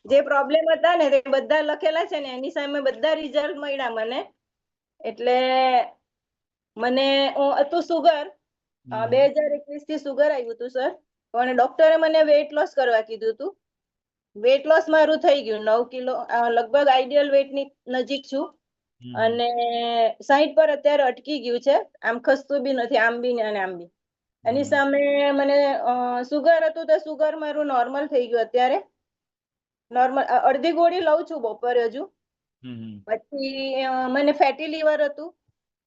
જે પ્રોબ્લેમ હતા ને તે બધા લખેલા છે ને એની સામે બધા રિઝલ્ટ મળ્યા મને. એટલે મને હતું સુગર, 2021 થી સુગર આવ્યું હતું સર. પણ ડોક્ટરે મને વેઇટ લોસ કરવા કીધું હતું. વેઇટ લોસ મારું થઈ ગયું 9 કિલો, લગભગ આઈડિયલ વેઇટ ની નજીક છું. અને 60 પર અત્યારે અટકી ગયું છે. આમ ખસતું બી નથી, આમ બી ને અને આમ બી. એની સામે મને સુગર હતું તો સુગર મારું નોર્મલ થઈ ગયું અત્યારે. નોર્મલ અડધી ગોળી લઉં છું બપોરે હજુ. પછી મને ફેટી લીવર હતું,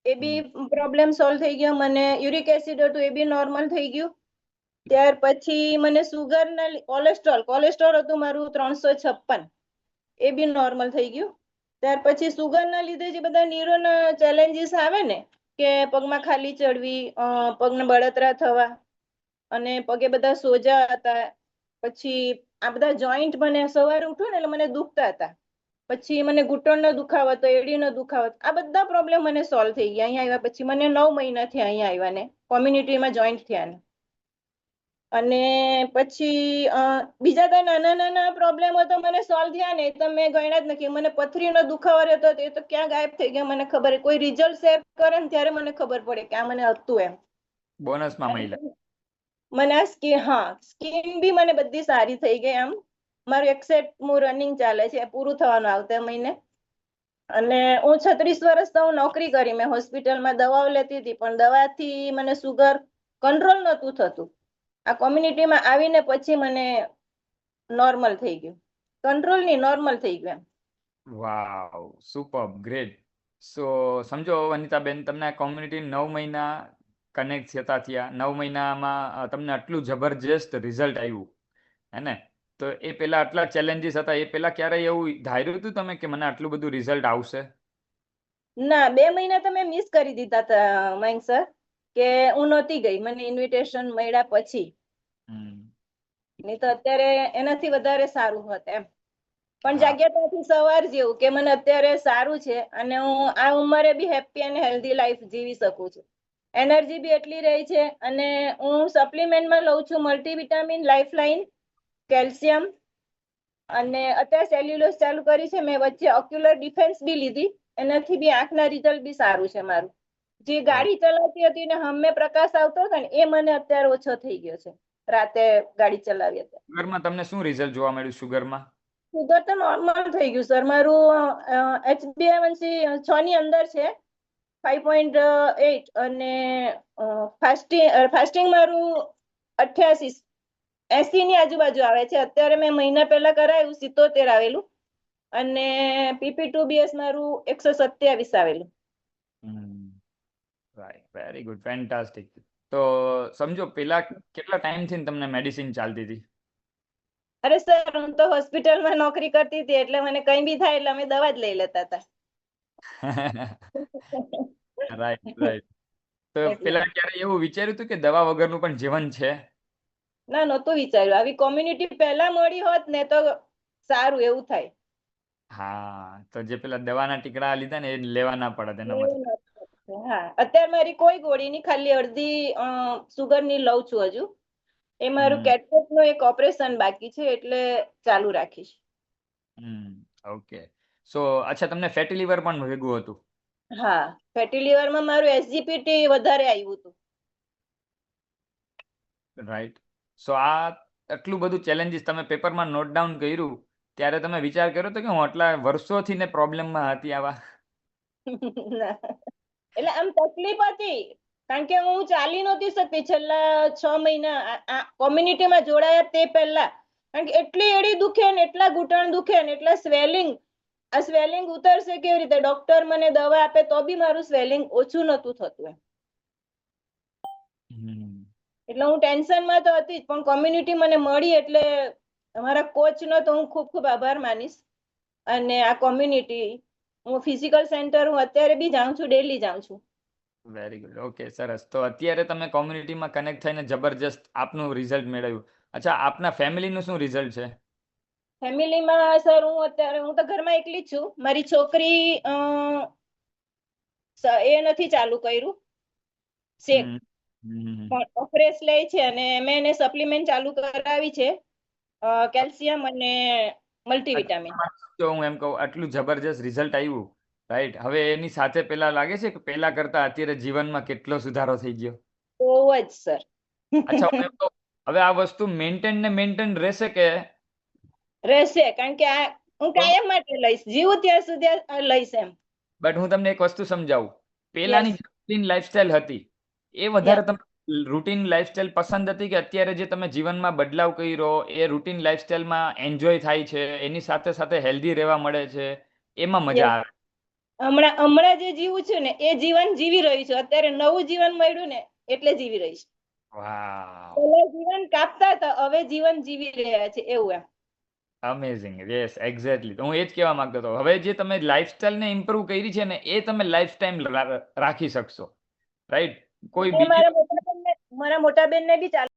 એ બી પ્રોબ્લેમ સોલ્વ થઈ ગયો. મને યુરિક એસિડ હતું, એ બી નોર્મલ થઈ ગયું. ત્યાર પછી મને સુગર ના કોલેસ્ટ્રોલ હતું મારું 356, એ બી નોર્મલ થઈ ગયું. ત્યાર પછી સુગર ના લીધે જે બધા ન્યુરોના ચેલેન્જીસ આવે ને, કે પગમાં ખાલી ચડવી, પગને બળતરા થવા, અને પગે બધા સોજા હતા. પછી આ બધા જોઈન્ટ મને સવારે ઉઠું ને એટલે મને દુખતા હતા. પછી મને ઘૂંટણનો દુખાવો હતો, એડીનો દુખાવો હતો. આ બધા પ્રોબ્લેમ મને સોલ્વ થઈ ગયા અહીંયા આવ્યા પછી. મને 9 મહિના થયા અહીંયા આવ્યા ને, કોમ્યુનિટીમાં જોઈન્ટ થયા ને. અને પછી બીજા કઈ નાના નાના પ્રોબ્લેમો તો મને સોલ્વ થયા ને, તો મેં ગણ્યા જ નથી. મને પથરીનો દુખાવો રહેતો એ તો ક્યાં ગાયબ થઈ ગયા મને ખબર. કોઈ રિઝલ્ટ શેર કરે ને ત્યારે મને ખબર પડે કે આ મને હતું એમ. બોનસમાં મળ્યા મને સ્કીન બી મને બધી સારી થઈ ગઈ. આમ મારું એક્સેપ્ટ રનિંગ ચાલે છે, પૂરું થવાનું આવતા મહિને. અને હું 36 વર્ષ તો હું નોકરી કરી, મેં હોસ્પિટલમાં દવાઓ લેતી હતી, પણ દવાથી મને સુગર કંટ્રોલ નહોતું થતું. આ કોમ્યુનિટીમાં આવીને પછી મને નોર્મલ થઈ ગયું. કંટ્રોલ નહીં, નોર્મલ થઈ ગયું. વાવ, સુપર, ગ્રેટ. સો સમજો વનિતાબેન, તમને કોમ્યુનિટી 9 મહિના કનેક્ટ થયા. 9 મહિનામાં તમને આટલું જબરજસ્ત રિઝલ્ટ આવ્યું હે ને? તો એ પેલા આટલા ચેલેન્જીસ હતા, એ પેલા ક્યારેય એવું ધાર્યું હતું તમે કે મને આટલું બધું રિઝલ્ટ આવશે? ના, 2 મહિના તો મેં મિસ કરી દીધા હતા મયંક સર, કે હું નહોતી ગઈ. મને ઇન્વિટેશન મળ્યા પછી. નહીં તો અત્યારે એનાથી વધારે સારું હોત એમ. પણ જાગ્યાતાથી સવાર જેવું કે મને અત્યારે સારું છે, અને હું આ ઉંમરે બી હેપી અને હેલ્ધી લાઈફ જીવી શકું છું. એનર્જી બી એટલી રહી છે. અને હું સપ્લિમેન્ટમાં લઉં છું મલ્ટીવિટામિન, લાઈફલાઈન, કેલ્શિયમ, અને અત્યારે સેલ્યુલોઝ ચાલુ કરી છે મેં. વચ્ચે ઓક્યુલર ડિફેન્સ બી લીધી, એનાથી બી આંખના રિઝલ્ટ બી સારું છે મારું. જે ગાડી ચલાવતી હતી ને હમે પ્રકાશ આવતો હતો ને, એ મને અત્યારે ઓછો થઈ ગયો છે રાતે ગાડી ચલાવી હતી. સુગરમાં તમને શું રિઝલ્ટ જોવા મળ્યું? સુગર તો નોર્મલ થઈ ગયું સર મારું. HbA1c 6 ની અંદર છે, 5.8, અને ફાસ્ટિંગ મારું 88, 80 ની આજુબાજુ આવે છે. અત્યારે મેં મહિના પહેલા કરાયું 77 આવેલું, અને PP2BS મારું 127 આવેલું. Right, very good, fantastic. તો સમજો પેલા કેટલા ટાઈમથી તમને મેડિસિન ચાલતી હતી? અરે સર, હું તો હોસ્પિટલમાં નોકરી કરતી હતી, એટલે મને કઈ બી થાય એટલે અમે દવા જ લઈ લેતા હતા. રાઈટ. તો પેલા ક્યારે એવું વિચાર્યું હતું કે દવા વગરનું પણ જીવન છે? ના, નહોતું વિચાર્યું. આવી કોમ્યુનિટી પહેલા મળી હોત ને તો સારું એવું થાય. હા, તો જે પેલા દવાના ટીકડા લીધા ને એ લેવા ના પડે એનો મતલબ. હા, અત્યારે મારી કોઈ ગોળી નહીં, ખાલી અડધી સુગર ની લઉં છું હજુ. એ મારું કેટરેક્ટ નું એક ઓપરેશન બાકી છે, એટલે ચાલુ રાખીશ. ઓકે. સો અચ્છા, તમને ફેટી લીવર પણ ભેગું હતું? હા, ફેટી લીવરમાં મારું SGPT વધારે આવ્યું હતું. રાઈટ. સો આ આટલું બધું ચેલેન્જીસ તમે પેપરમાં નોટ ડાઉન કર્યું ત્યારે તમે વિચાર કર્યો તો કે હું આટલા વર્ષોથી ને પ્રોબ્લેમમાં હતી આવા? એટલે આમ તકલીફ હતી, કારણ કે હું ચાલી નહોતી શકતી છેલ્લા 6 મહિના કોમ્યુનિટીમાં જોડાયા તે પહેલા. કારણ કે એટલી એડી દુખે ને, એટલા ઘૂંટણ દુખે ને, એટલા સ્વેલિંગ. આ સ્વેલિંગ ઉતરશે કેવી રીતે? ડોક્ટર મને દવા આપે તો બી મારું સ્વેલિંગ ઓછું નહોતું થતું એમ. એટલે હું ટેન્શનમાં તો હતી જ, પણ કોમ્યુનિટી મને મળી એટલે અમારા કોચનો તો હું ખૂબ ખૂબ આભાર માનીશ. અને આ કોમ્યુનિટી, હું ફિઝિકલ સેન્ટર હું અત્યારે બી જાઉં છું, ડેલી જાઉં છું. વેરી ગુડ, ઓકે, સરસ. તો અત્યારે તમે કોમ્યુનિટીમાં કનેક્ટ થઈને જબરજસ્ત આપનું રિઝલ્ટ મેળવ્યું. અચ્છા, આપના ફેમિલીનું શું રિઝલ્ટ છે? ફેમિલીમાં સર હું તો ઘરમાં એકલી જ છું. મારી છોકરી એ નથી ચાલુ કર્યું શેક, પણ ઓફરેસ લે છે, અને મેં એને સપ્લિમેન્ટ ચાલુ કરાવી છે. કેલ્શિયમ અને મલ્ટીવિટામિન. જો હું એમ કહું આટલું જબરજસ્ત રિઝલ્ટ આવ્યું, રાઈટ, હવે એની સાથે પેલા લાગે છે કે પેલા કરતા અત્યારે જીવનમાં કેટલો સુધારો થઈ ગયો? બહુ જ સર. અચ્છા, હું એમ કહું, હવે આ વસ્તુ મેન્ટેન રહેશે કે? રહેશે, કારણ કે આ હું કાયમ માટે લઈશ, જીવું ત્યાં સુધી આ લઈશ એમ. બટ હું તમને એક વસ્તુ સમજાવું, પેલાની રૂટીન લાઈફસ્ટાઈલ હતી એ વધારે તમને રૂટીન લાઈફસ્ટાઈલ પસંદ હતી કે અત્યારે જે તમે જીવનમાં બદલાવ કર્યો એ રૂટીન લાઈફસ્ટાઈલમાં એન્જોય થાય છે, એની સાથે સાથે હેલ્ધી રહેવા મળે છે, એમાં મજા આવે? હમણાં જે જીવું છું ને એ જીવન જીવી રહી છું, અત્યારે નવું જીવન મળ્યું ને એટલે જીવી રહી છું. વાવ, પહેલા જીવન કાપતા હતા, હવે જીવન જીવી રહ્યા છે એવું એમ. Amazing, yes, exactly. હું એ જ કહેવા માંગતો હતો, હવે જે તમે લાઈફસ્ટાઈલને ઇમ્પ્રૂવ કરી છે ને એ તમે લાઈફટાઈમ રાખી શકશો, રાઈટ? કોઈ બીજી મારા મોટા બેનને બી ચાલુ